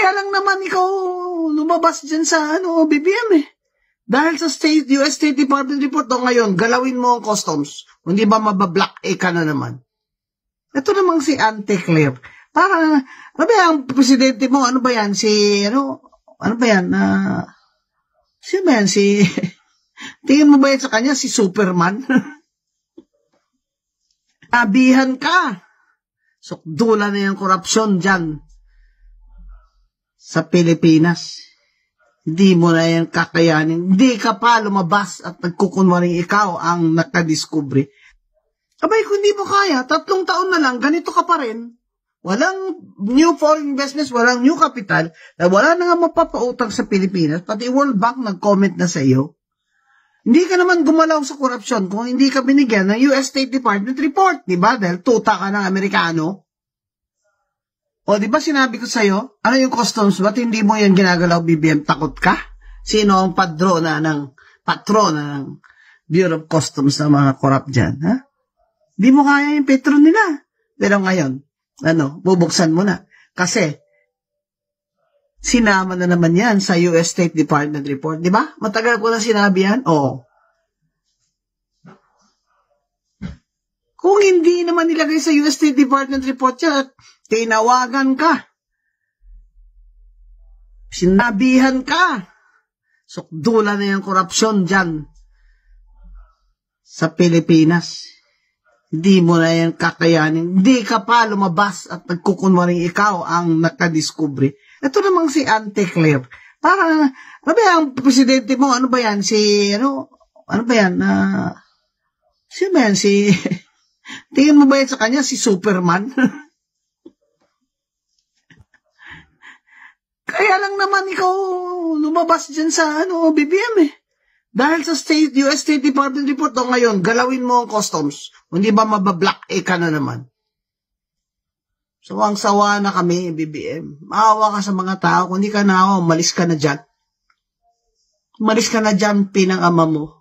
Kaya lang naman ikaw lumabas dyan sa BBM eh. Dahil sa US State Department report ngayon, galawin mo ang customs. Hindi ba mabablock ka na naman? Ito namang si Auntie Claire. Parang, ano ba yan, presidente mo, ano ba yan, ano ba yan, sino ba yan, tingin mo ba yan sa kanya, si Superman? Abihan ka. Sukdula na yung korupsyon dyan sa Pilipinas. Hindi mo na yan kakayanin. Hindi ka pa lumabas at nagkukunwaring ikaw ang nakadiskubre. Abay, kung hindi mo kaya, 3 taon na lang, ganito ka pa rin. Walang new foreign investments, walang new capital, wala na nga mapapautang sa Pilipinas, pati World Bank nag-comment na sa iyo. Hindi ka naman gumalaw sa korupsyon kung hindi ka binigyan ng US State Department report, di ba? Dahil tuta ka ng Amerikano. O, di ba sinabi ko sa iyo, ano yung customs? Ba't hindi mo yan ginagalaw, BBM? Takot ka? Sino ang patrona ng Bureau of Customs ng mga corrupt dyan, ha? Di mo kaya yung patron nila. Pero ngayon, bubuksan mo na. Kasi, sinama na naman yan sa US State Department report. Di ba? Matagal ko na sinabi yan. Oo. Kung hindi naman nilagay sa US State Department report yan, tinawagan ka. Sinabihan ka. Sukdula na yung korupsyon dyan sa Pilipinas. Hindi mo na yan kakayanin. Hindi ka pa lumabas at nagkukunwaring ikaw ang nakadiskubre. Ito namang si Auntie Claire. Parang, ano ba yan, presidente mo, ano ba yan, ano ba yan, sino ba yan, tingin mo ba yan sa kanya, si Superman? Kaya lang naman ikaw lumabas dyan sa BBM eh. Dahil sa US State Department report ngayon, galawin mo ang customs. Hindi ba mabablock ka na naman? Sawang-sawa na kami, BBM. Maawa ka sa mga tao. Kung hindi ka naawa, umalis ka na dyan. Umalis ka na dyan, pinang ama mo.